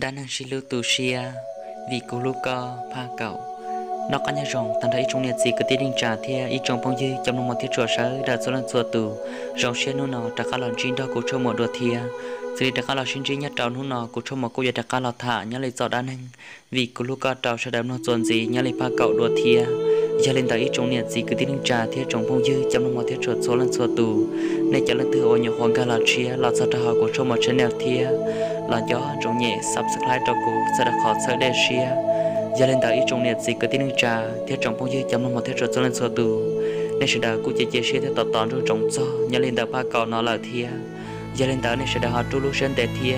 đã năng xí lưu tù xia vì cô lúc co pha cậu nó có nhà rồng thằng thấy trong nhà gì cứ tiến trả thia ý trong phong dư trong một thiết chùa sớ đã số lần chùa tù rồng xia nu nọ đã cả lần chuyên đó của cho một đợt thia chỉ đã cả lần chuyên chỉ nhất trâu nu nọ của cho một cô giờ đã cả lần thả nhớ lấy giọt đan hình vì cô lúc co trâu sẽ đem nó chọn gì nhớ lấy pha cậu đợt thia giờ lên tới ý trong nhà gì cứ tiến trả thia trong phong dư trong một thiết chùa số lần chùa tù nên cho lần thứ ô nhiều hoàng ca là chia là sao trâu của cho một channel thia là gió trong nhẹ subscribe cho cô sẽ được khó sẽ để share giờ lên tới trong nhiệt gì có tin trà theo trong phong dư chấm một theo cho lên số tù nên sẽ đào cũng chia sẻ theo tọt rồi trong gió nhớ lên tới ba cậu nó là thia giờ lên tới nên sẽ đào họ trú lúc sen để thia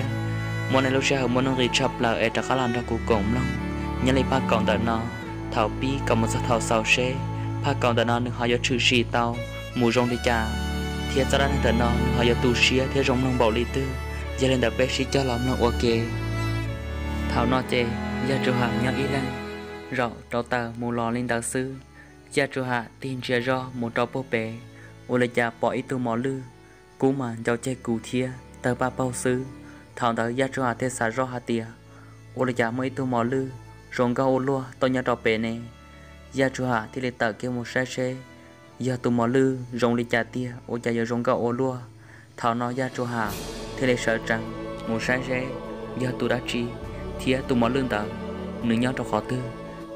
món này lúc sau món nó ghi chập là ở các làm ra cụ cổng lắm nhớ lên ba cậu đó nó thảo pi cầm một thảo sào xe ba cậu đó nó họ có chữ xì tàu mù rong đi trà thia cho ra nên nó họ có tu xia theo rong lông bảo lý tư giờ lên tới bé xí cho lắm nó ok thảo nó chê gia chủ hạ nhớ ý lăng rõ trâu tờ mù lò lên đạo sư gia chủ hạ tin chia rõ một trâu bố bể ô lê cha bỏ ý tu mỏ lư cú mà cháu chê cú thia tờ ba bao sư thảo tờ gia chủ hạ thế xả rõ hạ tìa ô lê cha mới tu mỏ lư rồng cao ô lua tôi nhớ trâu bể nè gia chủ hạ thì lê tờ kêu một xe xe gia tu mỏ lư rồng lê cha tia ô cha giờ rồng cao ô lua thảo nó gia chủ hạ thì lê sợ rằng một xe xe gia tu đã chi thia tu mỏ lương tờ nữ nhau trong khó tư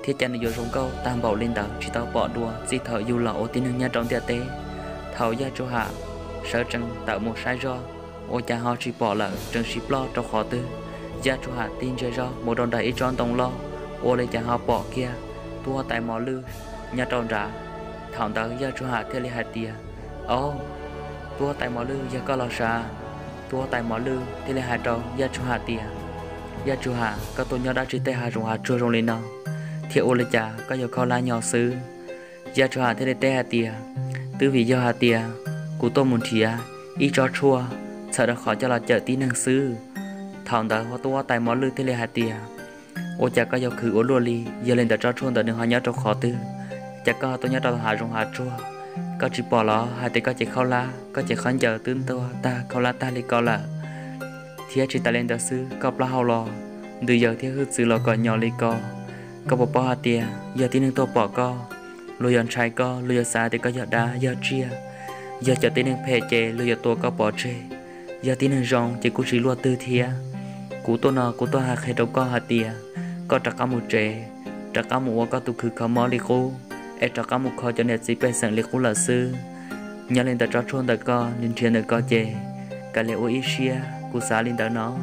thiết cha này vô rong câu tam bảo lên tờ chỉ tao bỏ đùa di thợ du lọ tin nữ nhau trong tia tế thầu gia cho hạ sợ rằng tạo một sai do ô cha họ chỉ bỏ lỡ trần ship lo trong khó tư gia cho hạ tin chơi do một đòn đầy tròn tông lo ô lấy cha họ bỏ kia tua tại mỏ lư nhà tròn trả thằng tờ gia cho hạ theo lấy hạt tia ô tua tại mỏ lư gia có lo xa tua tại mỏ lư theo lấy hạt tròn gia cho hạ tia gia chủ hạ các tôi nhớ đã chỉ tay hạ rồng hạ trôi rồng lên nào thiệu ô lê cha có nhiều kho lá nhỏ xứ gia chủ hạ thế để tay hạ tia từ vì do hạ tia cụ tôi muốn thìa ý cho chua sợ đã khỏi cho là chợ tí năng xứ thằng đó họ tôi tay mỏ lư thế để hạ tia ô cha có nhiều khử ô lô li giờ lên để cho chua để đừng họ nhớ cho khó tư cha có tôi nhớ cho hạ rồng hạ chua có chỉ bỏ ló hai tay có chỉ kho lá có chỉ khán giờ tương tôi ta kho lá ta li có là thia chỉ ta lên đó sư có bao hao lò từ giờ thia hư sự lò còn nhỏ li có bộ bao hạt tiền giờ tin nên tôi bỏ co lùi dọn trái co lùi dọn xa thì có giờ đá giờ chia giờ cho tin nên phê chê lùi dọn tôi có bỏ chê giờ tin nên rong chỉ cú chỉ lùa tư thia cú tôi nọ cú tôi hạt hay đâu có hạt tiền có trắc cá một chê trắc cá một có tụ khử khăm mò li cô trắc cá một kho cho nên chỉ phải sang li cô là sư nhớ lên ta cho chuông ta co nên chuyện ta co chê cả lệ ôi xia cú xả lên đó nó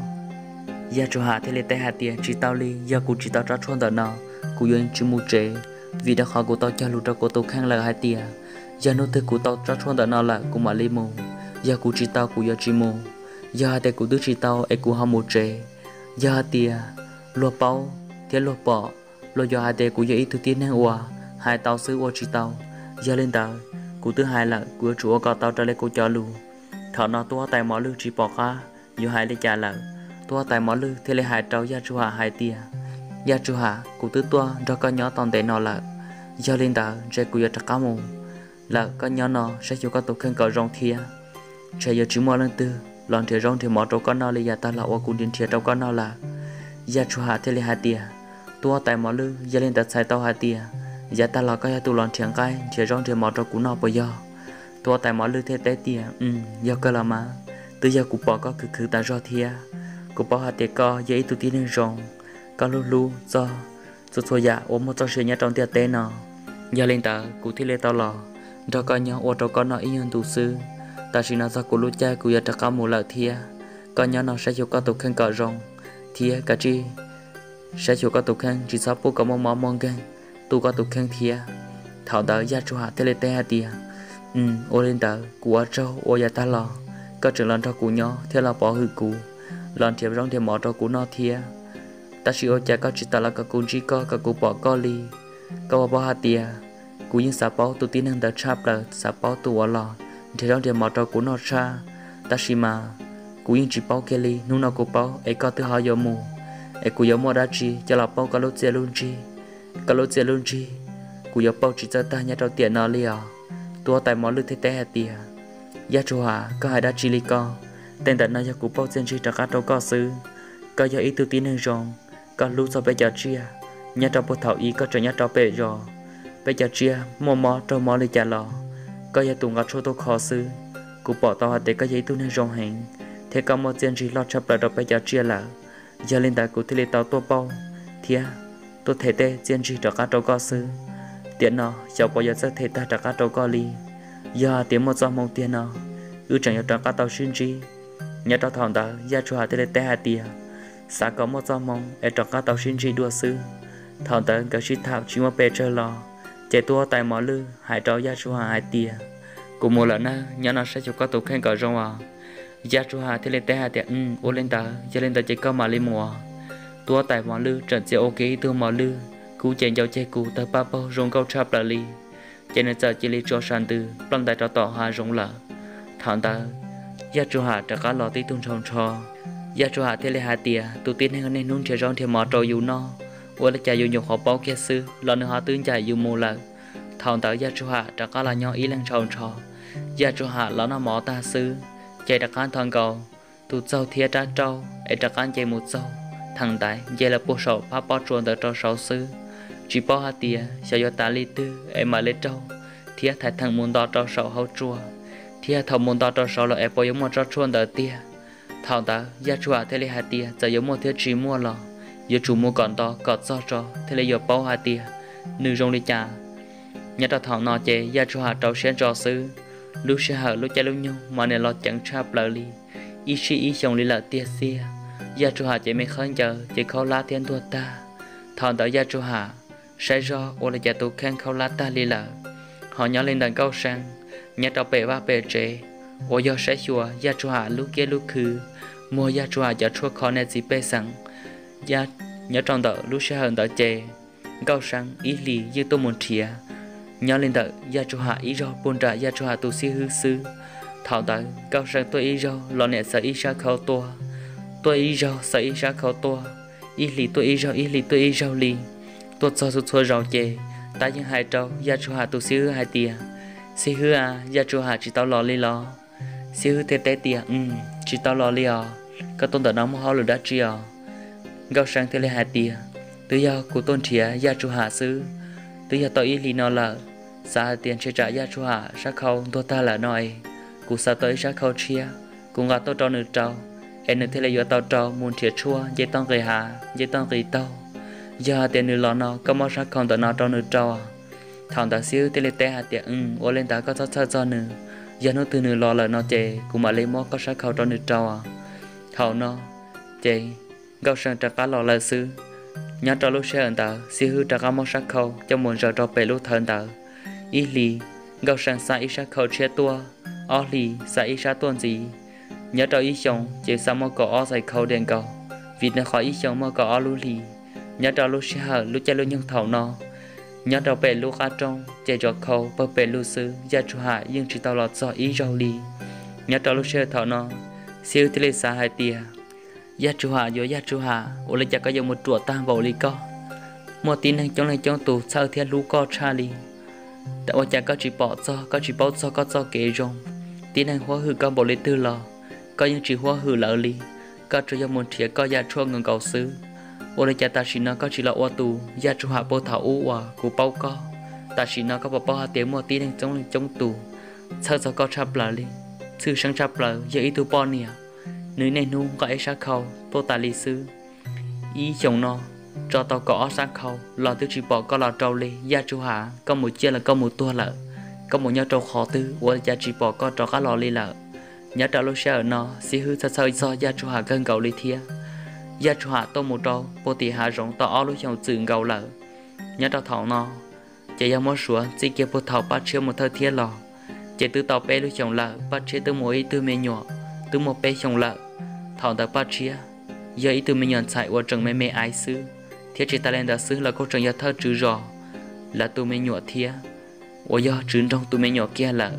gia chủ hạ thế lệ tay hạt tiền chỉ tao li gia cú chỉ tao cho chuông đó nó cú yên chỉ mua chế vì đã khó cú tao cho lũ cho cú tao khang là hạt tiền gia nô thế cú tao cho chuông đó nó là cú mà li mù gia cú chỉ tao cú gia chỉ mù gia hạt tiền cú tứ chỉ tao ai cú ham mua chế gia hạt tiền lúa bao thế lúa bỏ lúa gia hạt tiền cú gia ít thứ tiền năng ua hai tao xứ ua chỉ tao gia lên tao cú thứ hai là cú chúa có tao trả lại cú cho lũ thọ nó tua tại mỏ lư chỉ bỏ qua dù hai lấy trả lợ tua tại mỏ lư thì lấy hai trâu gia chu hạ hai tia gia chu hạ cụ tứ tua cho con nhỏ toàn để nó lợ gia linh đạo sẽ cụ gia trắc cá mù lợ con nhỏ nó sẽ chịu có tổ khen cờ rong thia sẽ giờ chỉ mua lần tư lần thì rong thì mỏ trâu con nó lấy gia ta là ô cụ điện thia trâu con nó là gia chu hạ thì lấy hai tia tua tại mỏ lư gia linh đạo sai tao hai tia gia ta là có gia tu lần thiền cái thì rong thì mỏ trâu cụ nó bây giờ tua tại mỏ lư thế té tia do cơ là mà từ giờ cụ bỏ có khử ta do thia cụ bỏ hạt tiệt co dễ tụi tin nên rong có lu do số dạ ôm một trò chuyện nhá trong tiệt té nọ giờ lên ta cụ thi lên tao lò cho con nhau ô cho con nó ý nhân tu sư ta chỉ nói do cụ lu cha cụ giờ ta có một lợi thia con nhau nó sẽ chịu có tụi khen cờ rong thia cả chi sẽ chịu có tụi khen chỉ sao bố có mong gan tu có tụi khen thia thảo đỡ gia chủ hạt thế lên té hạt tia ô lên tờ của trâu ô gia ta lò có trường lần cho cụ nhỏ thế là bỏ hư cụ lần thiệp rong thì mỏ cho cụ nó thia ta chỉ ô cha có chỉ ta là cả cụ chỉ có cả cụ bỏ co li có bỏ hạt tia cụ những sạp bao tụ tin năng đợt chắp là sạp bao tụ ở lò thì rong thì mỏ cho cụ nó xa ta chỉ mà cụ những chỉ bao kia li nung nào cụ bao ấy có thứ hai giờ mù ấy cụ giờ mua đã chi cho là bao cả lốt xe luôn chi cụ giờ bao chỉ cho ta nhặt đầu tiền nó li à tua tại món lư thế té hạt tia gia chủ hạ có hai đá chi li con tên tận nó gia cụ bao chân chi trả cá trâu có sư có giờ ý tôi tin nên rong có lúc sau bây giờ chia nhà trò bộ thảo ý có trở nhà trò bể rồi bây giờ chia mò trò mò lấy trả lò có giờ tụng ngọc cho tôi khó xử cụ bỏ tao hạt để có giấy tôi nên rong hành thế có một chuyện gì lo chấp lại đó bây giờ chia là giờ lên tại cụ thì lấy tao tôi bao thia tôi thấy tê chuyện gì cho các trò có sư tiền nó cháu bao giờ sẽ thấy ta cho các trò có ly giờ tiếng một giọt mong tiền nó chẳng cho các tao xin gì nhà trò thằng ta gia cho hạt để té hạt tiền sáng có một giọt mong để cho các tao xin gì đua sư thằng ta cái shit thảo chỉ một bề chơi lò chạy tua tại mỏ lư hải trâu gia cho hạt tiền cùng một lần na nhà nó sẽ cho các tụ khen cờ rong à gia cho hạt để té hạt tiền ô lên ta chỉ có mà lên mùa tua tại mỏ lư trận sẽ ok tua mỏ lư cú chạy giao chạy cú tới ba bao rong câu chắp là li chạy nên giờ chỉ li cho sàn từ plong tại cho tỏ hà rong lợ thằng ta gia cho hạt đã cá lò tí tung tròn trò gia cho hạt thế là hạt tiền tụ tin hay nên nung chơi rong thì mỏ trâu dù no ô là chạy dù nhiều họ bao kia sư lò nữa họ tương chạy dù mù lợ thằng ta gia cho hạt đã cá là nhau ý lăng tròn trò gia cho hạt lò nó mỏ ta sư chạy đã cá thằng cầu tụ trâu thiệt ra trâu để đã cá chạy một trâu thằng tại giờ là bộ sổ phá bao chuồn tới trâu sáu sư chỉ bao hạt tiền sẽ do ta li tư em mà lấy trâu thiệt thay thằng muốn đo trâu sáu hậu chua thiệt thằng muốn đo trâu sáu là em bao giống một trâu chuồn tới tiền thằng ta gia chua thế là hạt tiền giờ giống một thiết chỉ mua lò giờ chủ mua còn to cọt do trâu thế là giờ bao hạt tiền nữ rong đi trả nhà trâu thằng nọ chế gia chua trâu xén trâu sư lúc sẽ hở lúc chạy lúc nhau mà này lo chẳng chạp lờ li ý sĩ ý chồng li là tiền xia gia chủ hạ chỉ mấy khăn chờ chỉ khâu lá thiên thua ta thằng tới gia chủ hạ sai do ô là gia tu khen khâu lá ta li lợ họ nhỏ lên đàn câu sang nhà trò bể ba bể chế ô do sai chùa gia chủ hạ lúc kia lúc khứ mua gia chủ hạ giờ chua khó nên gì bê sẵn gia nhớ trong tờ lúc sẽ hơn tờ chế câu sang ý lì như tôi muốn thìa nhỏ lên tờ gia chủ hạ ý do buồn trả gia chủ hạ tu sĩ hư sư thằng tới câu sang tôi ý do lo nè sợ ý sa khâu tua tôi ý rau sợ ý ra khâu tua ý lì tôi ý rau lì tôi cho số xua rau chè ta những hai trâu gia chủ hạ tu xíu hai tia xíu à gia chủ hạ chỉ tao lò li lò xíu tê tê tia chỉ tao lò li à các tôn tử nó mua hoa lửa đá chi à gạo sang tê lê hai tia từ giờ của tôn thía gia chủ hạ xứ từ giờ tao ý lì nó là xa tiền chơi trả gia chủ hạ sát khâu tôi ta là nói của sao tới sát khâu chia cùng ngã tôi cho nữ trâu em nên thế là do tao trâu muốn thiệt chua dễ tông gầy hà dễ tông gầy tao giờ tiền nữ lọ nó có món sắc không tao nó cho nữ trâu à thằng ta xíu thế là té hạt tiền ô lên ta có cho nữ giờ nó từ nữ lọ là nó chè cũng mà lấy món có sắc không cho nữ trâu à thằng nó chè gạo sang trả cá lọ là xứ nhớ cho lúc xe ta xíu trả cá món sắc không cho muốn giờ cho bể lúc thân ta ý lì gạo sang sai ý sắc không chia tua ó lì sai ý sắc tuần gì nhớ cho ý chồng chỉ sao mà có ó sai khâu đèn cầu vì nó khỏi ý chồng mà có ó lú lì nhớ cho lúc xe hở lúc chạy lúc nhân thầu nó nhớ cho bể lúc ăn trong chạy cho khâu bờ bể lúc xứ gia chủ hạ nhưng chỉ tao lọt do ý rau lì nhớ cho lúc xe thầu nó siêu tê xa hai tia gia chủ hạ vô gia chủ hạ ô lấy chả có dùng một chuột tam vào lì co một tin này trong tù sao thiên lú co cha lì tại ô chả có chỉ bỏ cho có cho kể rong tin này hóa hư con bộ lấy tư lò có những chỉ hóa hư lỡ lì có cho dân một thiệt có gia chua ngừng cầu xứ ô lấy cha ta chỉ nó có chỉ là ô tù gia chủ hạ bố thảo u hòa của bao co ta chỉ nó có bao hạt tiếng một tí nên trong tù sao cho có chắp lỡ lì sư sang chắp lỡ giờ ý tù bao nè nữ này nu có ấy sát khâu tô ta lì sư ý chồng nó cho tao có sát khâu lò tư chỉ bỏ có lò trâu lì gia chủ hạ có một chia là có một tua lợ có một nhau trâu khó tư ô gia chỉ bỏ có cho cá lò lì lợ nhớ trâu lúc xe ở nó xí hư sa sơi do gia chủ hạ gần cầu lì thia gia chủ hạ tô một trâu bố tì hạ rộng tao lúc chồng chừng gầu lợ nhớ trâu thảo nó chạy ra món sủa chỉ kia bố thảo bắt chiếu một thơ thia lò chạy từ tàu bé lúc chồng lợ bắt chiếu từ mỗi từ mê nhỏ từ một bé chồng lợ thảo ta bắt chiếu giờ ý từ mê nhỏ chạy qua trần mê ái xứ thiết chỉ ta lên đã xứ là câu trần gia thơ trừ rò là từ mê nhỏ thia ô do trứng trong từ mê nhỏ kia lợ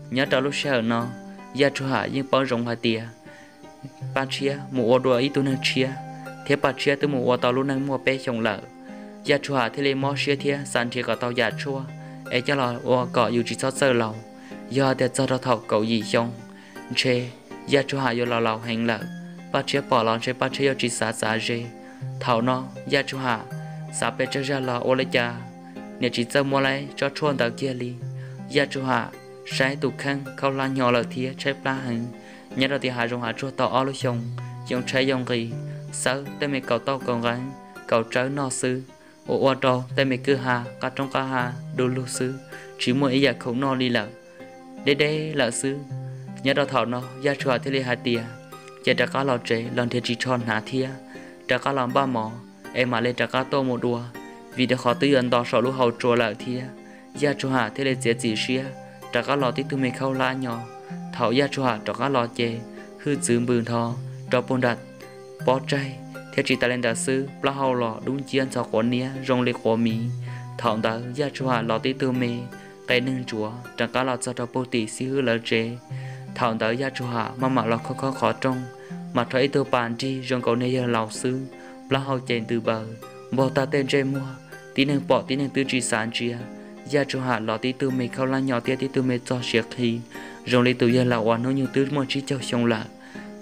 nhớ trâu lúc xe ở nó gia chủ hạ nhưng bao rộng hai tia ba chia một ô đùa ý tu năng chia thế ba chia từ một ô tàu lúc năng mua bé chồng lợ gia chủ hạ thế lên mò chia thế sản chia cả tàu giả chua ấy cho là ô cọ dù chỉ sót sơ lầu do để cho tàu thầu cậu gì chồng chê gia chủ hạ vô lầu hành lợ ba chia bỏ lon chế ba chia chỉ xả xả dê thảo nó gia chú hạ xả bê cho ra là ô lấy cha nếu chỉ cho mua lấy cho chuồn tàu kia li gia chú hạ sai tụ khăn khâu la nhỏ là thía trái pla hằng nhớ đầu thì hạ rong hạ chua tàu ô lấy xong dùng trái dùng gì sáu tên mày cầu tàu còn gắn cầu trái nọ sư ô trò tên mày cứ hà cả trong cả hà đồ lưu sư chỉ mua ý giả không nọ đi lợ đây là sư nhớ đầu thảo nó gia chú hạ thế li hạ tia chỉ đã có lò chế lần thì chỉ tròn hạ thía đã có làm ba mỏ em mà lên đã có tô một đùa vì đã khó tư ẩn đỏ sọ lũ hậu trùa lại thía gia chú hạ thế lên dễ chỉ xía đã có lò tí tụi mình khâu la nhỏ thảo gia chú hạ đã có lò chế hư dưỡng bừng thò trò bồn đặt bó chay theo chỉ ta lên đã sư bao hậu lò đúng chiên cho quán nia rong lê của mì thảo đã gia chú hạ lò tí tụi mình cái nương chúa đã có lò cho trò bồ tì xí hư lỡ chế thảo đã gia chú hạ mà lò khó trong mà thấy tôi bàn chi rong cầu này giờ lão sư bao hậu chèn từ bờ bỏ ta tên chơi mua tí năng bỏ tí năng tư truy sản chia gia chú hạ lò tí tư mình khâu la nhỏ tí tư mình cho siết khi rồi lấy từ giờ là hoàn nó như tư mua chi cho xong là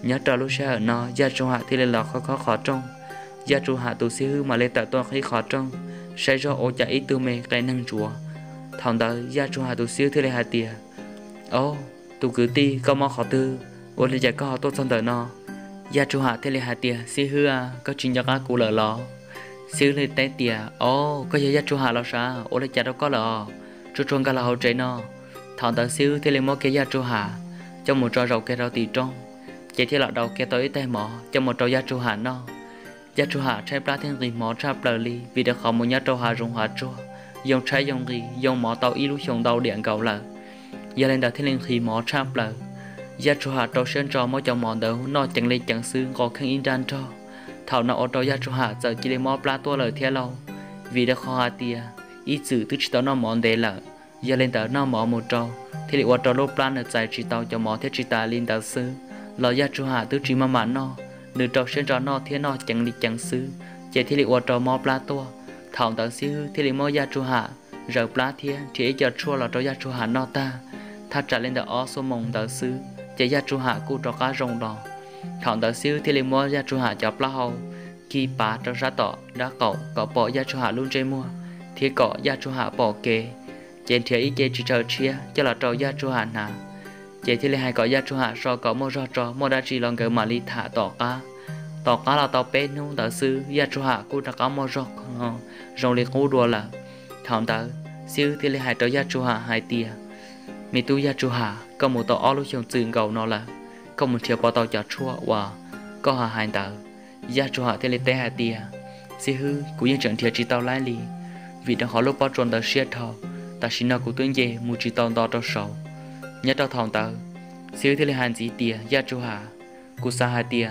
nhớ trò lúc xa ở nó gia chú hạ thì lên lò khó trong gia chú hạ tụ xí hư mà lên tạo to khi khó trong sẽ do ô chạy tư mình cái năng chúa thằng đó gia chú hạ tụ xí thì lên hạ tìa ô tụ cứ ti có mò khó tư ô lên chạy có họ tốt xong đời nó gia chú hạ thì lên hạ tìa xí hư à có chuyện cho các cụ lỡ lò xíu lên tay tìa ô có gia chú hạ lo sao ô lấy cha đâu có lọ chú trôn cả là hậu trái nó thằng ta xíu thì lấy mỏ cái gia chú hạ cho một trò rau cái rau tì trong chỉ thì lọ đầu cái tới tay mỏ cho một trò gia chú hạ nó gia chú hạ trái pla thiên gì mỏ trap lờ li vì được họ một nhát trâu hạ rong hạ trâu dùng trái dùng gì dùng mỏ tàu y lúc dùng tàu điện cầu lờ gia lên đặt thiên linh thì mỏ trap lờ gia chú hạ trâu sơn trò mỏ cho mỏ đầu nó chẳng lên chẳng xương có khăn in đan trò thảo nào ở đâu gia chú hạ giờ chỉ lấy mỏ pla tua lời theo lâu vì đã khó hạ tia ý chữ tức chỉ tao nó món để lợ gia lên tao nó mỏ một trâu thì lại ở trâu lô plan ở trái chỉ tao cho mỏ theo chỉ ta lên tao sư lo gia chú hạ tức chỉ mà nó nửa trâu sơn trâu nó theo nó chẳng đi chẳng sư chỉ thì lại ở trâu mỏ pla tua thảo tao xíu thì lại mỏ gia chú hạ giờ pla theo thì giờ chua là trâu gia chú hạ nó ta thà trả lên tao ó số mông tao sư chỉ gia chú hạ cu trâu cá rồng đỏ thằng tao xíu thì lấy mua gia chú hạ cho pla hậu khi bà cho ra tỏ đã cọ bỏ gia chú hạ luôn chơi mua thì cọ gia chú hạ bỏ kề trên thì ý chỉ chờ chia cho là trâu gia chú hạ nà chỉ thì lấy hai cọ gia chú hạ so cọ mua ra trò mua đã chỉ lòng cái mà li thả tỏ cá là tàu bé nung tao xíu gia chú hạ cũng đã có mua ra rong liền ngủ đùa là thằng tao xíu thì lấy hai trâu gia chú hạ hai tia mi tu gia chú hạ có một tàu ó lúc trong trường cầu nó là có một chiếc bao tàu chở chua và có hà hành tàu gia chú hạ thế lệ té hà tia xí hư cũng như trận thiệt chỉ tàu lái lì vì đang họ lúc bao tròn tàu xe thò ta xin nào cũng tuyên về mua chỉ tàu to tàu sầu nhớ tàu thòng tàu xí hư thế lệ hành gì tia gia chú hạ cũng xa hà tia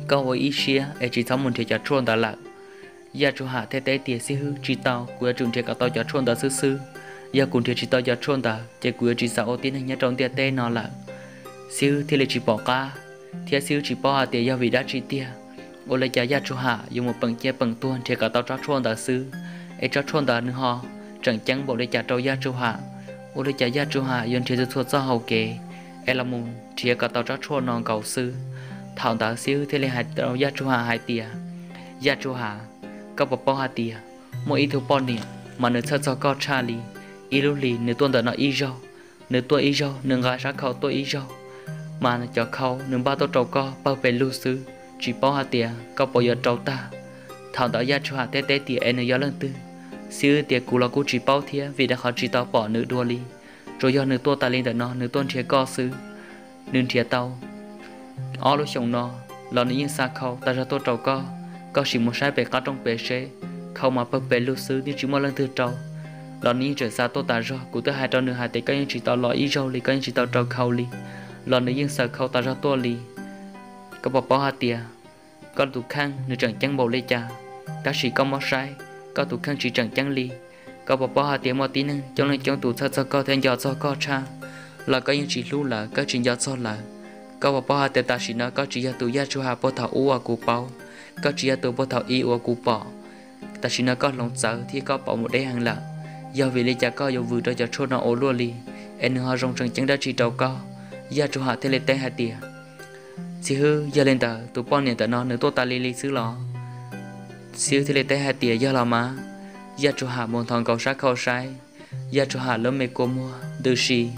có với ý xe ở chỉ thòng một thiệt chở chua tàu lạ gia chú hạ thế té tia xí hư chỉ tàu của trường thiệt cả tàu chở chua tàu sư gia cũng thiệt chỉ tàu chở chua tàu chỉ của chỉ sao tin nhớ trong tia té nó lạ xíu thì lại chỉ bỏ cá thì xíu chỉ bỏ hạt tiền do vì đã chỉ tiền ô lấy giá chú hạ dùng một bằng che bằng tuôn thì cả tao cho chuồn đã xứ ấy cho chuồn đã nữa họ chẳng chẳng bộ lấy giá trâu giá chú hạ ô lấy giá chú hạ dùng thì thuộc cho hậu kế ấy là mùng thì cả tao cho chuồn non cầu xứ thảo đã xíu thì lại hạt trâu giá chú hạ hai tiền giá chú hạ có bỏ hạt tiền mỗi ít thứ bỏ niệm mà nửa cho có Charlie ít lúc lì nửa tuần đã nó ít rau nửa tuổi ít rau nửa gà sát khẩu tuổi ít rau mà cho khâu nửa ba tô trâu co bao về lưu sư chỉ bao hạt tiền có bao giờ trâu ta thằng đó gia cho hạt té té tiền em giờ lần tư xưa tiền cũ là cũ chỉ bao thía vì đã họ chỉ tao bỏ nửa đua li rồi do nửa tua ta lên đợt nó nửa tuần thiệt co sư nửa thiệt tao ó lúc chồng nó là những xa khâu ta ra tô trâu co chỉ một sai về cá trong bể xe khâu mà bao về lưu sư nhưng chỉ một lần tư trâu là những chuyện xa tô ta ra cụ tới hai trâu nửa hai tỷ có những chỉ tao lo ý rau li có những chỉ tao trâu khâu li lần nữa những sợ khâu ta ra tua lì có bỏ hạt tiền có tụ khăn nửa chẳng chẳng bầu lê cha các sĩ có mót sai có tụ khăn chỉ chẳng chẳng lì có bỏ hạt tiền một tí nữa cho nên trong tụ thật có thêm giọt cho có cha là có những chỉ lưu là có chuyện giọt cho là có bỏ hạt tiền ta chỉ nói có chỉ tụ gia chú hà bỏ thảo u cụ bao có chỉ tụ bỏ thảo y u cụ bỏ ta chỉ nói có lòng sợ thì có bỏ một đế hàng là do vì lê cha có dù vừa cho chốt nó ổ lì em họ rong chẳng chẳng đã chỉ trâu co gia chú hạ thế lệ té hạt tiền xí hư giờ lên tờ tụ bọn này tờ nó nếu tôi ta li xứ lọ xíu thì lấy tay hai tỉa giờ là má giờ cho hạ một thằng cầu sát khâu sai giờ cho hạ lớn mấy cô mua từ xì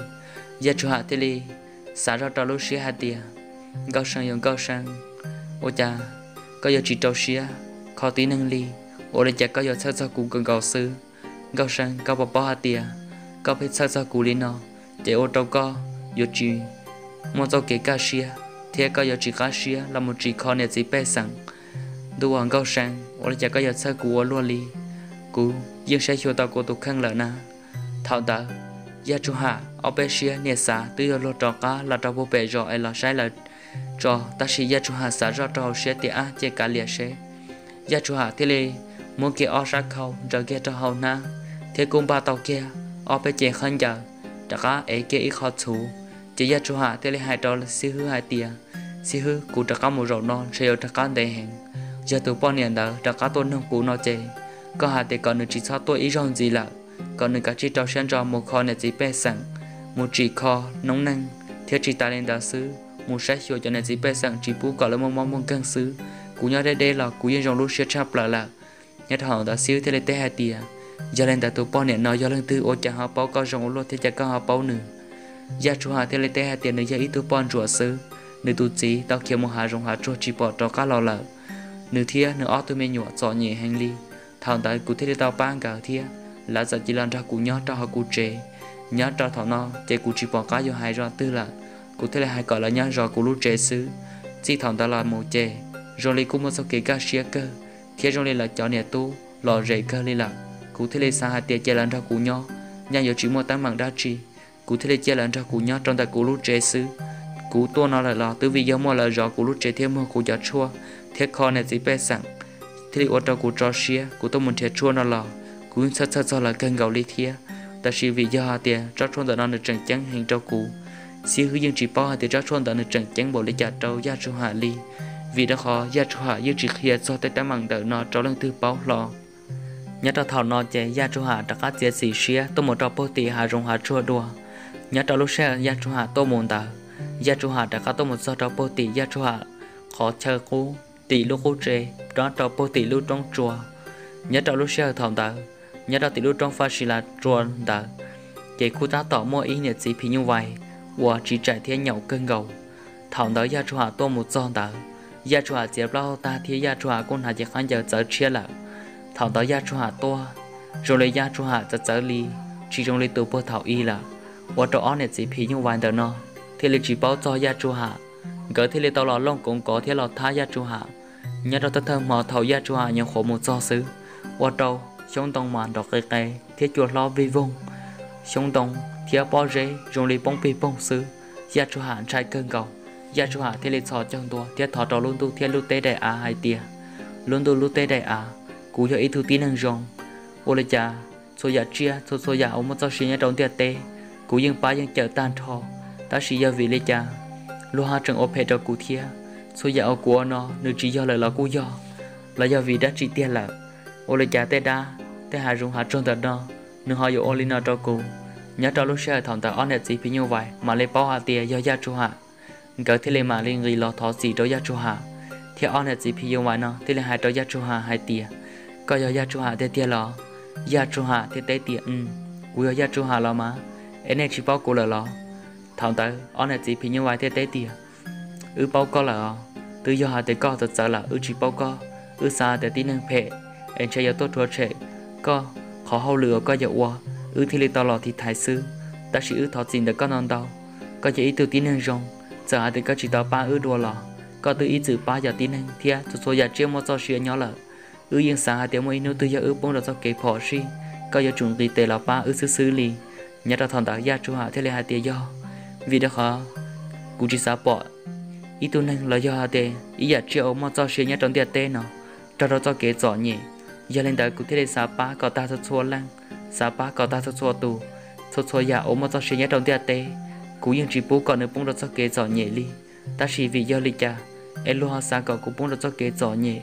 giờ cho hạ thì li xả ra trâu lúc xí hai tỉa cao sang dùng cao sang ô cha có giờ chỉ trâu xía khó tí nâng li ô đây cha có giờ sao cụ cần cầu sư cao sang cao bò hai tỉa cao phải sao cụ li nó để ô trâu co giờ chỉ một trâu kế cá xía thế có giờ chỉ cá xía là một chỉ khó này chỉ bé sẵn đồ ăn cao sang ô đây cha có giờ sao cụ ô luôn li cụ dương sẽ cho tao cô tụ khăn lợn na thảo tờ gia chủ hạ ở bên xia nè xã từ giờ lo trò cá là trò bố bể rồi là sai là trò ta chỉ gia chủ hạ xã ra trò sẽ tiệt á chế cả liệt sẽ gia chủ hạ thế li muốn kia ở sát khâu rồi kia trò hậu na thế cùng ba tàu kia ở bên chế khăn giờ trò cá ấy kia ít khó thủ chỉ gia chủ hạ thế li hai trò là xí hư hai tia xí hư cụ trò cá một rổ non sẽ trò cá đầy hẹn giờ tụ bao nhiêu đó trò cá tôn nông cụ nó chế có hai thì còn được chỉ sáu tuổi ít rong gì là còn được cả chỉ trâu sen trò một kho này chỉ bé sẵn một chỉ kho nóng năng theo chỉ ta lên đạo sư một sách hiểu cho này chỉ bé sẵn chỉ bù gọi là một món căng sứ cú nhớ đây là cú yên rong lúc xếp chắp là nhất họ đã xíu theo lấy té hai tia giờ lên đạo tụ bao niệm nói do lên tư ô chẳng họ bao có rong lúc thì chẳng có họ bao nữa giờ chú họ theo lấy té hai tia nữa giờ ít tụ bao rùa sư nữ tụ chỉ tao kia một hà rong hà chua chỉ bỏ trò cá lò lợ nữ thia nữ ót tụi mình nhọ giò nhẹ hành ly thằng tại cụ thế tao ban cả thia là giờ chỉ làm ra cụ nhớ cho họ cụ chế nhớ cho thằng nó chế cụ chỉ bỏ cá vô hai rồi tư là cụ thế là hai gọi là nhớ rồi cụ lúc chế xứ chỉ thằng ta là một chế rồi lấy cụ một số cái cá xía cơ thế rồi lấy là chọn nhà tu lò rễ cơ lấy là cụ thế là xa hai tiền chế làm ra cụ nhớ nhà giờ chỉ một tấm bằng đa chi cụ thế là chế làm ra cụ nhớ trong tại cụ lúc chế xứ cụ tua nó là từ vì giờ mua là rồi cụ lúc chế thêm mua cụ giặt chua thế kho này chỉ bé sẵn thì ở trong cụ trò xía cụ tôi muốn thiệt chua nó là cụ sao là cơn gạo lý thia ta chỉ vì do hà tiền cho chôn tận nó được trần trắng hình trâu cụ xí hướng dương chỉ bao hà tiền cho chôn tận được trần trắng bộ lấy trả trâu gia chu hà ly vì đó khó gia chu hà dương chỉ khía cho tới tám bằng đợi nó cho lần thứ báo lò nhớ cho thảo nó chế gia chu hà đã cắt chế xì xía tôi một trò bố tì hà rong hà chua đùa nhớ cho lúc xe gia chu hà tôi muốn ta gia chu hà đã cắt tôi một số trò bố tì gia chu hà khó chờ cú tỷ lúc cô chế đó trò bố tỷ lúc trong chùa nhớ trò lúc xe thòng ta nhớ trò tỷ lúc trong pha xì là chùa ta chỉ khu ta tỏ mua ý nhiệt gì phí như vậy và chỉ chạy theo nhậu cơn gầu thòng đó gia chùa tôi một giòn ta gia chùa chế bao ta theo gia chùa con hà chỉ khán giờ chở chia là thòng đó gia chùa tôi rồi lấy gia chùa chở ly chỉ trong ly từ bơ thảo y là và trò on nhiệt gì phí như vậy đó nó thì lấy chỉ bao cho gia chùa gỡ thì lấy tàu lò lông cũng có theo lò tha gia chùa nhớ đó thơm mò thầu gia chùa nhận khổ một do xứ qua trâu sống tông màn đọc cây thiết chuột lo vi vung sống tông thiết bao rễ dùng đi bông pi bông xứ gia chùa trai cơn cầu gia chùa thì lấy sò chân tua thiết thọ trò luôn tu thiết lưu tê đại hai tia luôn tu lưu tê đại cú cho ít thứ tin năng rong ô lê cha số gia chia số gia ông một số sinh nhớ trong tiệt tê cú dương ba dương chở tan thọ ta sĩ gia vị lê cha lúa ha trồng ốp hết cho cú thia số gia ở của nó nữ chỉ do lời là cú do là do vì đã chỉ tiền là ô lê cha tê đa tê hà rung hà trôn tận đó nữ họ yêu ô lê nó cho cú nhớ cho lúc xe thằng ta on net gì phí như vậy mà lấy bao hà tiền do gia chu hạ gỡ thì lấy mà lên người lo thọ gì cho gia chu hạ thì on net gì phí như vậy nó thì lấy hai cho gia chu hạ hai tiền có do gia chu hạ tê tiền lo gia chu hạ tê tê tiền cú do gia chu hạ lo mà em này chỉ bao cú là lo thằng ta on net gì phí như vậy tê tê tiền bao có là từ do hà tê có thật sự là chỉ bao có xa tê tin năng phê em chơi tốt thua trẻ có khó hậu lửa có dạo qua thì lấy tao lò thì thái sư ta chỉ thọ xin được con non tao có chỉ từ tin năng rong giờ thì có chỉ tao ba đùa lò có từ ý từ ba giờ tin năng thia số giờ chiêu một số chuyện nhỏ lợ yên xa tiếng mấy nếu từ giờ bông được cho kế phò si có giờ chuẩn bị tệ là ba xứ lì nhớ ra thằng ta gia chu hạ thế là hai tiền do vì đó khó cụ chỉ sao bỏ ý tu năng là do tệ ý giờ chiêu một số chuyện nhớ trong tiền tệ nào cho đó cho kế giỏi nhỉ giờ lên tới cụ thế là sao ba có ta cho xua lăng sao ba có ta cho xua nhà ốm một số chuyện nhớ trong tiền tệ cụ yên chỉ bố còn nữa bông được cho kế giỏi nhỉ li ta chỉ vì do li cha em lo sao có cụ bông được cho kế giỏi nhỉ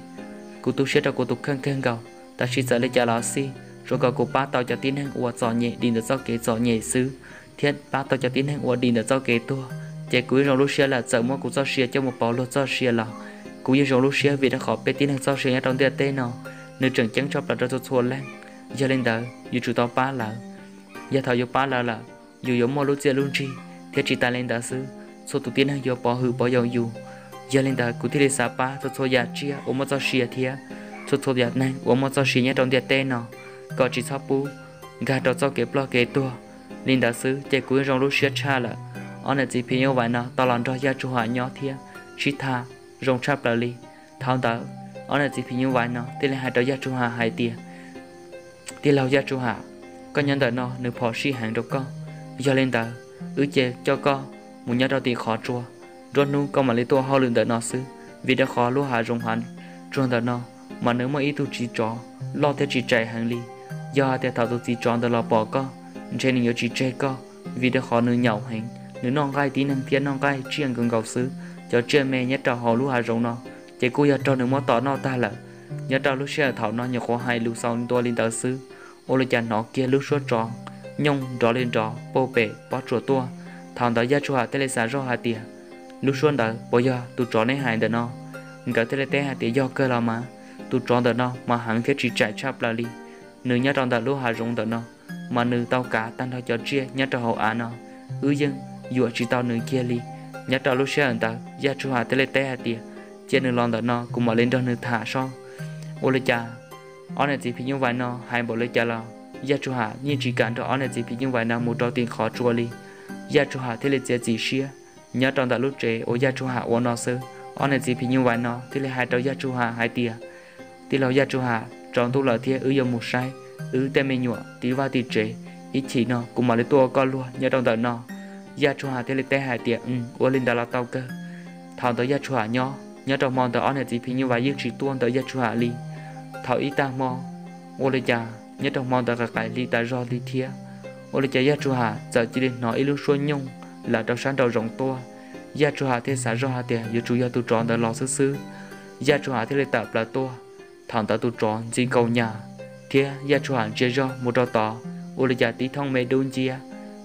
cụ tu sửa cho cụ tu khăng gạo ta chỉ sợ lấy cha lão si rồi có cụ ba tàu cho tin hàng uo giỏi nhỉ đi được cho kế giỏi nhỉ xứ thiết ba tàu cho tin hàng uo đi được cho kế tua chế cúi rong lúc xia là sợ mua cũng cho xia cho một bao lô cho xia là cúi rong lúc xia vì đã khó biết tin hàng cho xia trong tiệt tê nó nữ trưởng chứng cho là cho thua lên giờ lên đó dù chủ tao ba là giờ thầu dù ba là dù giống mua lúc chia luôn chi thế chỉ ta lên đó xứ số tụ tiền hàng dù bỏ hư bỏ dầu dù giờ lên đó cũng thì sa ba cho số giá chia ôm một cho xia thia số giá này ôm một cho xia nhá trong tiệt tê nó có chỉ sao pu gà cho kẹp lo kẹp tua lên đó xứ chế cúi rong lúc xia cha là anh ấy chỉ phiền nhau vậy nào tao làm cho gia chủ họ nhỏ thia chỉ tha rong chắp là li thao đó anh ấy chỉ phiền nhau vậy nào thì là hai đứa gia chủ họ hai tia thì lâu gia chủ họ có nhân đời nó nếu phò si hàng đâu con do lên đó chế cho con một nhà đầu tiên khó chua rồi nu con mà lấy tua họ lượn đời nó xứ vì đã khó lúa hạ rong hành trong đời nó mà nếu mà ý tu chỉ chó lo theo chỉ chạy hàng li do theo thảo tu chỉ chọn đời lo bỏ con trên nhiều chỉ chạy con vì đã khó nữ nhậu hành nếu non gai tí năng thiên non gai chiên gần gạo xứ cho chiên mẹ nhất trò họ lúa hà rồng nó chỉ cô giờ trò nữa mót tỏ nó ta là nhất trò lúc xe thảo nó nhiều khó hai lúa sau tôi lên tờ xứ ô lê chăn nó kia lúa suốt tròn nhung trò lên trò bô bể bó chùa tua thằng đó gia chùa hà tê lê xả rau hà tìa lúa xuân đó bây giờ tụi trò này hai đứa nó cả tê lê té hà tìa do cơ là mà tụi trò đứa nó mà hàng thiết chỉ chạy chắp là đi nữ nhất trò đứa lúa hà rồng đứa nó mà nữ tao cả tan thôi cho chia nhất trò hậu á nó dân dùa chỉ tao nữ kia li nhát tao lúc xe anh ta gia chủ hạ tele té hạt tiệt trên nữ lon đó nó cũng mà lên đó nữ thả so ô lê cha anh này chỉ phi như vậy nó hai bộ lê cha là gia chủ hạ nhưng chỉ cần cho anh này chỉ phi như vậy nó một trò tiền khó chua li gia chủ hạ tele chia chỉ xia nhát trong ta lúc trẻ ô gia chủ hạ ô nó sơ anh này chỉ phi như vậy nó tele hai trò gia chủ hạ hai tiệt thì lâu gia chủ hạ trong tu lợi thiệt dùng một sai tên mình nhọ tí va tí trẻ ít chỉ nó cũng mà lấy tua con luôn nhát trong ta nó gia chủ hạ thế là té hai tiệt ô linh đã là tao cơ thảo tới gia chủ hạ nhỏ nhớ trong mòn tới anh này chỉ phi như vậy chỉ tuôn tới gia chủ hạ li thảo ý ta mò ô linh già nhớ trong mòn tới cái li ta do li thia ô linh già gia chủ hạ giờ chỉ đến nói illu xuân nhung là trong sáng đầu rộng to gia chủ hạ thế xã do hạ tiệt giờ chủ gia tu tròn tới lò xứ gia chủ hạ thế là tập là to thằng ta tu tròn chỉ cầu nhà thia gia chủ hạ chơi do một trò tỏ ô linh già tí thông mê đun chia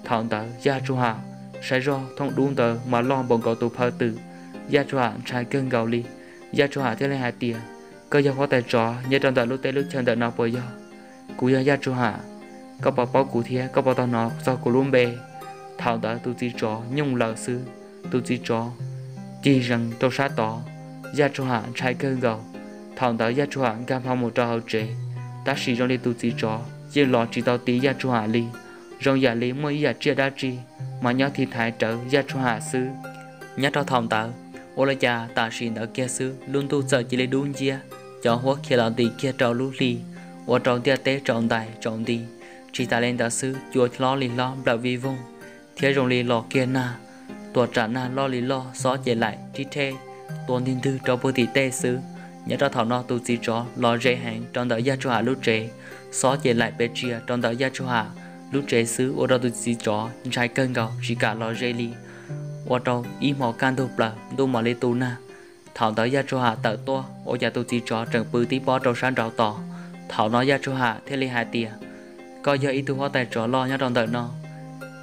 thằng ta gia chủ hạ sai do thông đúng tờ mà lo bọn cậu tụ phơi tử gia chủ hạ trái cơn gạo li gia chủ hạ thế này hai tiền cơ gia có tài trò nhớ trong tờ lúc tây lúc chân tờ nào bây giờ cú gia chủ hạ có bảo bảo cụ thiê có bảo tao nó do cụ luôn bề thảo đã tu chỉ trò nhung lờ sư tu chỉ trò chỉ rằng tôi sát tỏ gia chủ hạ trái cơn gạo thảo đã gia chủ hạ cam phong một trò hậu trẻ ta chỉ trong đi tu chỉ trò chỉ lo chỉ tao tí gia chủ hạ li rong giả lý mới giả chia đa chi mà nhau thì thái trở gia chủ hạ sư nhát cho thòng tờ ô la cha ta xin ở kia sư luôn tu sợ chỉ lấy đúng chia cho hoa kia là tỷ kia trâu lú li ô trâu tia tế trọn tài trọn đi chỉ ta lên ta sư chùa lo lì lo bảo vi vung thế rong lì lò kia na tuột trả na lo lì lo xó chạy lại chi thê tuần thiên thư trâu bơ tỷ tê sư nhát cho thòng nó tu chỉ cho lo dễ hàng trong đợi gia chủ hạ lúc trẻ xó chạy lại bê chia trong đợi gia chủ hạ lúc trẻ xứ ô đâu tôi chỉ chó trái cơn gạo chỉ cả lo dây li ô đâu ý mò can đục là tôi mà lấy tu na thảo tới gia cho hạ tự to ô gia tôi chỉ chó trần bự tí bó trâu sáng trào tỏ thảo nói gia cho hạ thế li hai tia coi giờ ý tu hóa tài trò lo nhá trong đợi nó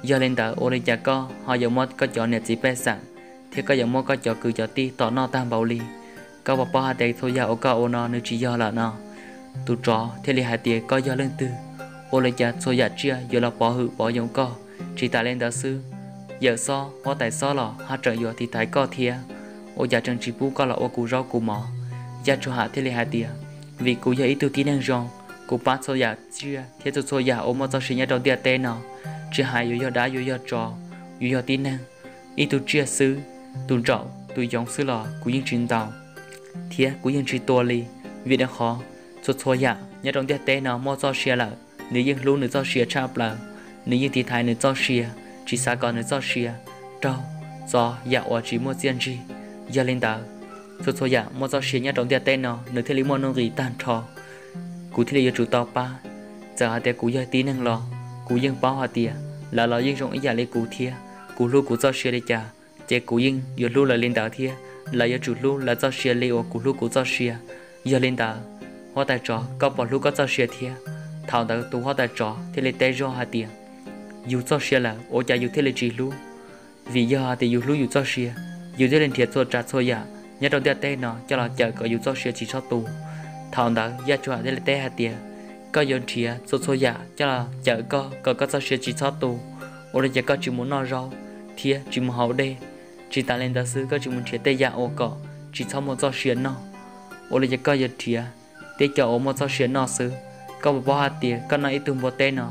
giờ lên tờ ô đây cha co họ giờ mót có chó nẹt chỉ bé sẵn thế có giờ mót có chó cứ chó ti tỏ nó tam bảo li có bảo hai tay thôi gia ô co ô nó nếu chỉ do là nó tu trò thế li hai tia coi giờ lên từ ô lấy cha số giả chia giờ là bỏ hự bỏ giống co chỉ ta lên đó sư giờ so hóa tại so lò hát trợ giờ thì thái co thia ô giả trần chỉ bú co là ô cù rau cù mỏ giả cho hạ thế li hai tia vì cù giờ ý tu tí năng rong cù bắt số giả chia thế số giả ô mò cho sinh nhật đầu tiên tên nào chia hai giờ đá giờ trò giờ tí năng ý tu chia sư tu trậu tu giống sư lò cù yên trình tàu thia cù yên chỉ tua li vì đã khó số giả nhật đầu tiên tên nào mò cho chia lại nếu như luôn nữa cho xia chạp là nếu như thì thái nữa cho xia chỉ xa còn nữa cho xia trâu do dạ ở chỉ mua tiền gì giờ lên tàu số dạ mua cho xia nhá trong tiệt tên nó nếu thế lý mua nông gì tan trò cụ thì là chủ tàu pa giờ hạt tiệt cụ giờ tí năng lo cụ yên bao hạt tiệt là lo yên trong ý giả lấy cụ thia cụ lu cụ cho xia để trả chế cụ yên giờ lu là lên tàu thia là giờ chủ lu là cho xia lấy ở cụ lu cụ cho xia giờ lên tàu hoa tài trò có bỏ lu có cho xia thia thảo đã tu hóa tại trò thì lấy tay do hạt tiền dù cho xe là ô cha dù thế là chỉ luôn vì do thì dù lú dù cho xia dù cho lên thiệt cho trả cho ya nhớ đầu tiên tên nó cho là chờ có dù cho xia chỉ cho tù thảo đó ya cho để tên hạt tiền có yon thiệt cho ya cho là chờ có cho xia chỉ cho tù ô là giờ có chỉ muốn no rau thiệt chỉ muốn hậu đây chỉ ta lên đó xứ có chỉ muốn thiệt tây ya ô cọ chỉ cho một cho xia nó ô là giờ có yon thiệt tây cho ô một cho xia nó xứ có một bao hạt tiền có nói tụi một tên nó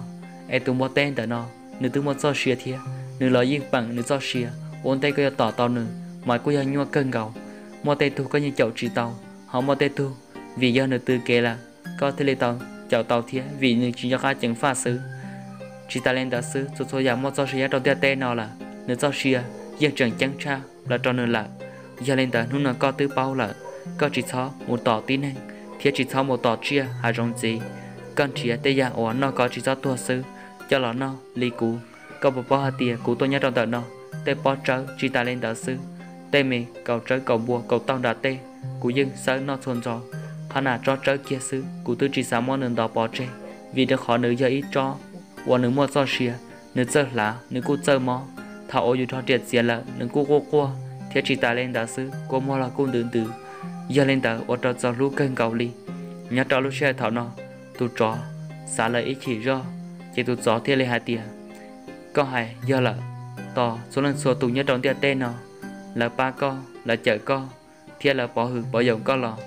tụi một tên đó nó nữ tụi một cho xia thiệt nữ lo yên bằng nữ cho xia ôn tay có tỏ tao nữ mọi cô yêu nhua cơn gạo một tay thu có như chậu chỉ tàu họ một tay thu vì do nữ tư kể là có thể lấy tàu chậu tàu thiệt vì nữ chỉ cho khai chứng pha xứ chỉ ta lên đó xứ số giảm một cho xia đầu tiên tên nó là nữ cho xia yên trường trắng cha là cho nữ là giờ lên đó nó có tứ bao là có chỉ cho một tỏ tin anh thiệt chỉ cho một tỏ chia hai rong gì con chia tây giang ổn nó có chỉ cho tua xứ cho nó nó lì cú có một bao hạt tiền cú tôi nhớ trong tờ nó tê bó trớ chỉ ta lên đó xứ tê mì cầu trớ cầu bùa cầu tao đá tê cú dưng sớ nó xuân gió hắn à cho trớ kia xứ cú tư chỉ sáng món nướng đỏ bó tre vì được họ nữ giờ ít cho và nữ mua cho xìa nữ chơi lá nữ cú chơi mò thảo ô dù cho triệt xìa là nữ cú qua thiệt chỉ ta lên đó xứ cô mua là cú đường từ giờ lên đó ở trò lú cơn cầu ly nhớ trò lú xe thảo nó tụt chó xả lời ý chỉ do chỉ tụt gió thiệt lấy hai tiền có hay do là tỏ số lần số tụ nhất trong tia tên nó là ba con là chợ con thiệt là bỏ hử bỏ dòng con lò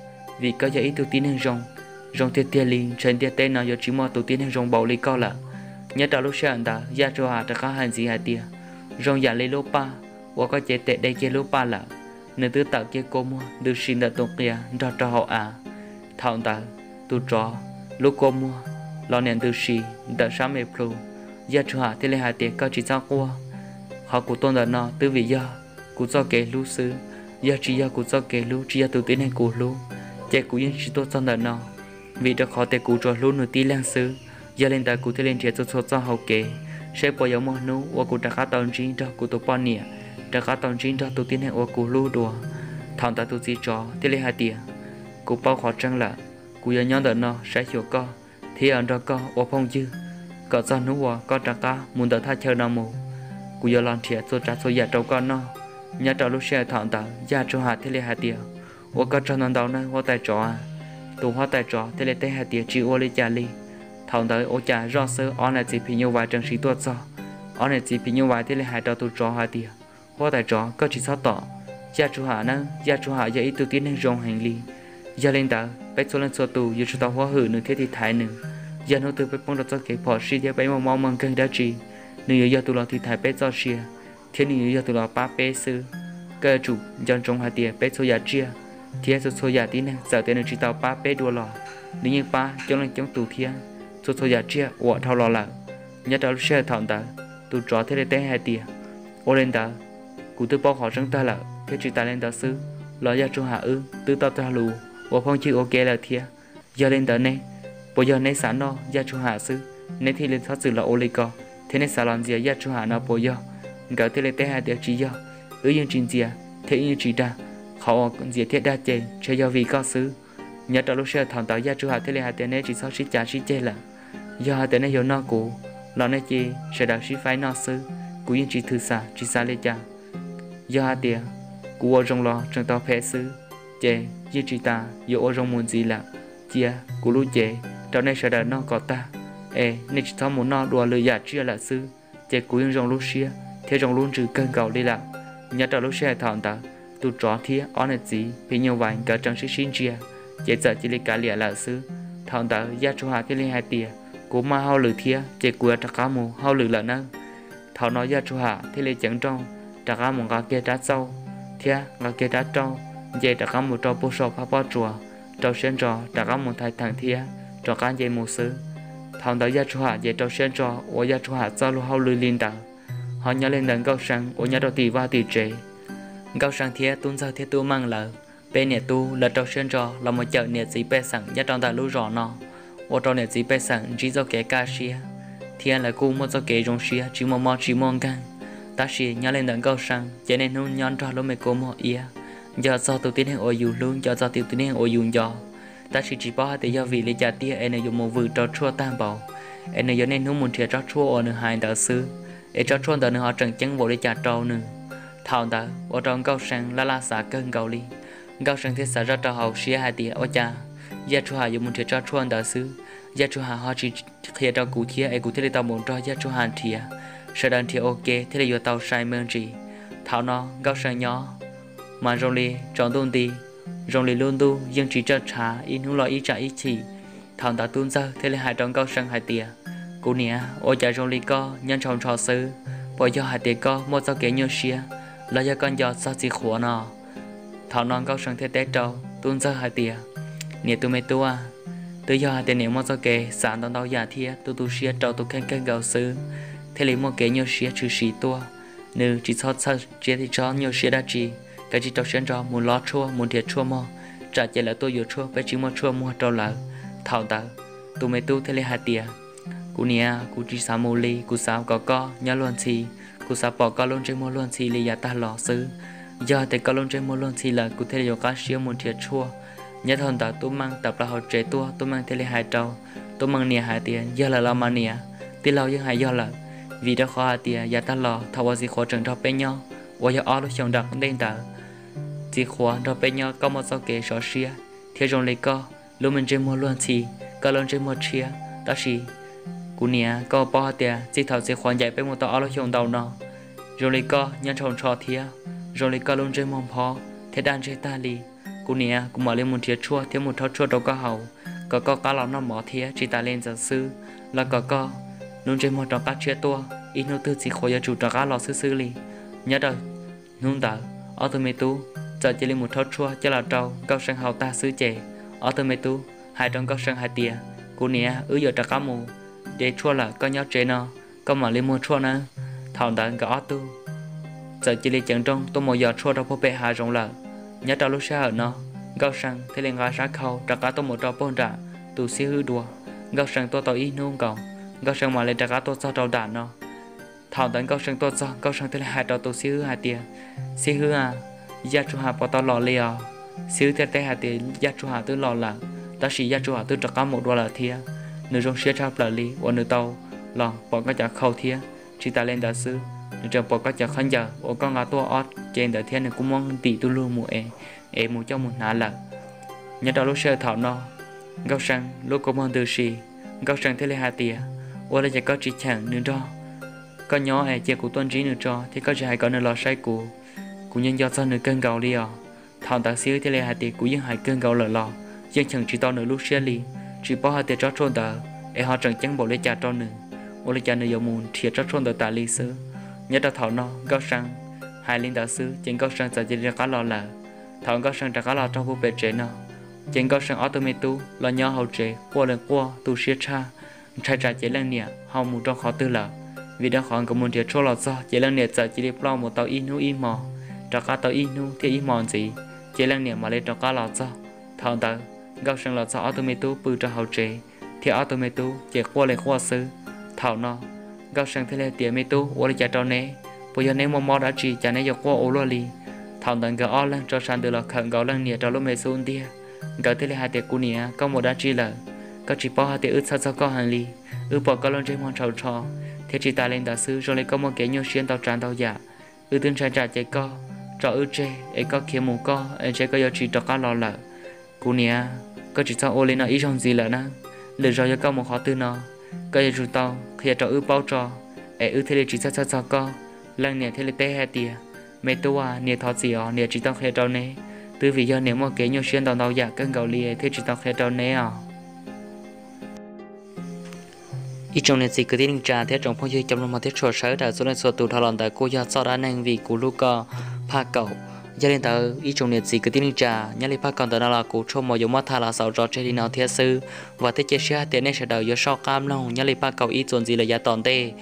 vì có giờ ít tụ tin hơn rong thiệt thiệt liền trên tia tên nó giờ chỉ mua tụ tin hơn rong bầu li con là nhớ trò lúc sáng đã gia cho hà đã có hành gì hai tiền rong giả lấy lô ba và có chế tệ đây chế lô ba là nơi tư tạo kia cô mua được xin đã tụng kia cho họ à thảo tạo tụ trò lúc cô mua lo nền từ xì đã sáng mệt rồi gia cho hà thì lấy hai tiền có chỉ sao qua họ của tôn là nó từ vì do của cho kẻ lú xứ gia chỉ do của cho kẻ lú chỉ do từ tiếng này của lú chạy của những chỉ tốt trong là nó vì đã khó để của cho lú nửa tí lang xứ gia lên tại của thế lên trẻ cho hậu kẻ sẽ bỏ dấu món nấu và của đã khá tàu chính cho của tổ bọn nè đã khá tàu chính cho tổ tiếng này của lú đùa thằng ta tổ gì cho thế lấy hai tiền của bao khó trăng là của gia nhóm là nó sẽ hiểu co thì ở đó co ở phong dư có cho nó và có trả cá muốn đỡ thay chờ nào mù cú giờ làm thiệt số trả số giả trâu con nó nhớ trâu lúc xe thằng ta giả trâu hạt thế lệ hạt tiền và có cho nó đâu này hoa tài trò à tụ hoa tài trò thế lệ tay hạt tiền chỉ ô lê trả li thằng ta ô trả rõ sơ on là chỉ phi nhiều vài trang sĩ tuột cho on là chỉ phi nhiều vài thế lệ hạt trâu tụ trò hạt tiền hoa tài trò có chỉ sao tỏ giả trâu hạt nè giả trâu hạt giờ ít tụ tiến hành rong hành li giờ lên ta bé số lần số tụ giờ số tàu hoa hử nữa thế thì thái nữa giờ nó từ bé phong đặt cho cái phò xí thế bé mong mong cần đã chỉ nếu giờ tụi nó thì thái bé cho xia thế nếu giờ tụi nó ba bé sư cơ chủ dân trong hai tiền bé số giả chia thế số giả tí này giờ tên là chỉ tàu ba bé đua lò nếu như ba trong lần trong tụ thiên số giả chia của thao lò là nhớ đó xe thằng ta tụi chó thế để té hai tiền ô lên ta cụ tư bao họ trong ta là thế chỉ ta lên ta sư lo ra trong hạ ư tư tao ta lù và phong chữ ok là thiệt giờ lên ta này bây giờ này sáng nó ra trong hạ sư này thì lên thoát sự là ô lê co thế nên sao làm gì ra trong hạ nó bây giờ cả thế là té hai tiền chỉ giờ những chuyện gì thế như chỉ ra họ còn gì thiết đa chê chơi do vì có xứ nhớ đó lúc xe thằng tạo ra trong hạ thế là hai tiền này chỉ sau xí trả xí chê là do hai tiền này hiểu nó cũ lo này chi sẽ đặt xí phái nó xứ cũ những chỉ thư xa chỉ xa lên cha do hai tiền cũ ở trong lo trong tàu phê xứ chê như chỉ ta dù ở trong muốn gì là chia cũ lúc chê trong này sẽ đặt nó có ta nên chỉ thao muốn nó đùa lời giả chia là xứ chê cũ những trong lúc xia thế trong luôn trừ cơn cầu đi làm nhớ đó lúc xe thằng ta tụi chó thía on là gì vì nhiều vài cả trong sự sinh chia chế giờ chỉ lấy cả lìa là xứ thằng ta gia cho hà cái lên hai tia cố mà hao lử thía chế quê trả cá mù hao lử là năng thằng nói gia cho hà thế lấy chẳng trong trả cá mù cá kia trả sâu thía cá kia trả trâu chế trả cá mù trâu bố sọ phá bó chùa trâu sen trò trả cá mù thay thằng thía trò cá chế mù xứ thằng ta gia cho hà chế trâu sen trò ở gia cho hà sao lu hao lử liên đạo họ nhớ lên đằng cao sang ở nhà đầu tỷ va tỷ chế cao sang thiệt tuôn ra thiệt tu mang lợ bên nhà tu là trâu sen trò là một chợ nhà gì bé sẵn nhà trong ta lú rõ nó ở trong nhà gì bé sẵn chỉ do kẻ ca xia thiệt là cô muốn do kẻ trong xia chỉ mong gan ta xia nhớ lên đằng cao sang cho nên nó nhón trò lúc mấy cô mò ia giờ do tu tiến hành ở dù luôn giờ do tu tiến hành ở dù giờ ta chỉ bảo để do vì lý trả tia em dùng một vự trò chua tam bảo em giờ nên nó muốn thiệt trò chua ở nơi hai đạo sư để cho chôn tờ họ chẳng chẳng vô để trả trâu nữa thảo đó ở trong câu sang la xả cơn gạo li câu sang thiết xả ra trò hậu xía hai tia ở cha gia chu hà dùng một thiết cho chuan đạo sư gia chu hà họ chỉ khi cho cụ thía ai cụ thía tàu muốn cho gia chu hà thía sau đó thì ok thế là vô tàu sai mơn gì thảo nó câu sang nhỏ mà rồi li chọn tôn ti rồi li luôn tu dân chỉ cho trả in hú lo ý trả ý chỉ thảo đã tuôn ra thế là hai trong câu sang hai tia cụ nè ở cha rồi li co nhân trong trò sư bởi do hai tia co một số kẻ nhiều xía là do con giọt sao chỉ khổ nọ thảo non câu sang thế tết trâu tuôn ra hai tia nè tụi mày tua tự do hai tia nếu một số kẻ sản đón đau giả thia tụi xía trâu tụi khen gạo sư thế là một kẻ nhiều xía trừ xí tua nữ chỉ sót sót chỉ thì cho nhiều xía đã chỉ cái chỉ trâu xuyên cho muốn lót chua muốn thiệt chua mò trả chạy là tôi vừa chua phải chỉ mua chua mua trâu lợ thảo tờ tụi mày tu thế là hai tia cụ nè cụ chỉ sao mù li cụ sao có nhớ luôn chi cụ sao bỏ có luôn trên mua luôn chi li ta lò sư giờ thì có luôn trên mua luôn chi là cụ thể là cá siêu muốn thiệt chua nhớ thằng tao tôi mang tập là họ trẻ tua tôi mang thế là hai trâu tôi mang nè hai tiền giờ là lo mà nè tí lâu nhưng hai giờ là vì đã khó hai tiền giờ ta lò thao vào gì khó trường cho bé nhau và giờ ở lúc chồng đặt đen tờ chỉ khó cho bé nhau có một số kế sọ xia thế rồi lấy co lúc mình trên mua luôn chi có luôn trên mua chia đó gì cụ nè có bao tiền chỉ thầu chỉ khoản dạy bé một tao ở lúc chồng đầu nó rồi lấy co nhân chồng trò thia rồi lấy co luôn trên mông phò thế đàn chơi ta li cụ nè cũng mở lên một thiệt chua thiếu một thau chua đâu có hậu có cá lỏng nó mỏ thia chỉ ta lên giờ sư là có luôn trên một trò cá chia tua ít nô tư chỉ khối cho chủ trò cá lò sư li nhớ đời nung tờ ở từ mê tu giờ chỉ lên một thau chua cho là trâu cao sang hậu ta xứ chè ở từ mê tu hai trong cao sang hai tia cụ nè giờ trò cá mù để chua là có nhớ chế nó có mở lên mua chua nữa thảo tờ có tu giờ chỉ lên chẳng trong tôi một giờ chua đâu có bể hai rong lợ nhớ trâu lúc xa ở nó cao sang thế lên gà sát khâu trò cá tôi một trâu bôn trả tu xí hư đùa cao sang tôi tao ít nung cầu cao sang mà lên trò cá tôi sao trâu đạn nó thảo tấn cao sang tôi sao cao sang thế là hai trâu tôi xí hư hai tia xí hư à gia chu hà bỏ tao lò lìa xí hư thế hai tia gia chu hà tôi lò là ta chỉ gia chu hà tôi trò cá một đua là thia nữ trong xe trap là li và nữ tàu lò bỏ cái chả khâu thia chỉ ta lên đã sư nữ trong bỏ cái chả khăn giờ và con gà tua ót trên đời thiên này cũng mong tỷ tu luôn mùa e mùa cho một nã là nhớ đó lúc sơ thảo nó gao sang lúc có mong từ xì gao sang thế là hai tia và là chỉ có chỉ chẳng nữa đó có nhỏ chỉ của tuân trí nữa cho thì có chỉ hai con nữa lò say của nhân do sao nữa cơn gạo đi à thảo ta xíu thế là hai tia của những hai cơn gạo lò dân chẳng chỉ to nữa lúc xe li chỉ bỏ hai tia cho trôn tờ họ chẳng chẳng bỏ lấy cha cho nữa ô lấy cha nữa dùng mùn thiệt cho trôn tờ tại lý sư nhớ đó thảo nó gao sang hai linh đạo sư chính gao sang giờ chỉ ra cá lò là thảo gao sang trả cá lò trong vụ bể chế nào chính gao sang automatic là nhỏ hậu chế qua tu sửa cha trai trả chế lần nè hậu một trong khó tư là vì đó khó có muốn thiệt cho lọt do chế lần nè giờ chỉ để lo một tàu inu in mò trả cá tàu inu thì in mò gì chế lần nè mà lấy trả cá lọt do thảo tờ gao sang lọt do automatic bự cho hậu chế thì automatic chế qua sư thảo nó gao sang thế là tiền mê tu ô trả cho nè bây giờ nếu mò đã chỉ trả nè giờ qua ô li thảo tận gạo lên cho sang từ là khẩn gạo lần nè cho lúc mê xuống tia gạo thế là hai tiệc cũ nè có một đã chỉ là có chỉ bỏ hai tiệc ướt sao có hàng ly bỏ có lần trên món trầu trò thế chỉ ta lên đạo sư rồi lấy có một cái nhiều xuyên tàu tràn tàu giả tương trái trả chạy co trò chê có kia mù co chê có giờ chỉ cho cá lò lợ cũ nè có chỉ sao ô lên nó ý trong gì lợ nè lựa rồi cho có một khó tư nó có giờ chủ tàu khi trò bao trò thế là chỉ sao co lần nè thế là té hai tia mẹ tôi nè thọ gì nè chỉ tao khe trâu nè từ vì giờ nếu mà kể nhiều xuyên tàu giả cơn gạo lìa thì chỉ tao khe trâu nè ít trong này chỉ cứ tin trả thế trong phong duy trong lòng một thiết sửa sớ đã xuống lên sửa tụ thảo luận tại cô gia sau đó năng vì cú lúc pha cậu gia đình tao ít trong này chỉ cứ tin trả nhớ lấy pha cậu tao là cú cho mọi dùng mắt thà là sáu trò chơi đi nào thiết sư và thiết chế xe tiền này sẽ đầu giờ sau cam lòng nhớ lấy pha cậu ít chuẩn gì là giá toàn tê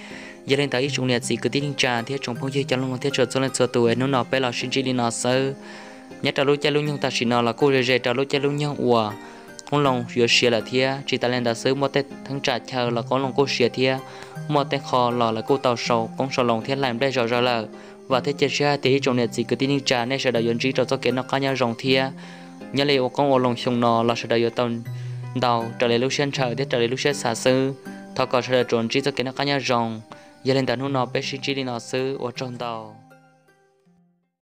giờ lên tới chúng liệt gì cứ tin trà thiết trong phong duy trong lòng một thiết sửa xuống lên sửa tụ nó bé là sinh chỉ đi nào sơ nhớ trả lúc chơi lúc nhau ta chỉ nào là cô rể trả lúc chơi lúc nhau ủa con lòng vừa xia là thia chỉ ta lên đã sớm một tết tháng trả chờ là con lòng cô xia thia một tết kho là cô tàu sầu con sầu lòng thiết làm đây rồi là và thế chơi xe thì trong này chỉ cứ tin trả nên sẽ đại diện chỉ cho cái nó cá nhau rồng thia nhớ lấy con ô lòng sông nó là sẽ đại diện tàu đầu trở lại lúc xuyên chờ để trở lại lúc xuyên xả sư thọ còn sẽ đại diện chỉ cho cái nó cá nhau rồng giờ lên tận hôm nó bé chỉ đi nó sư ở trong tàu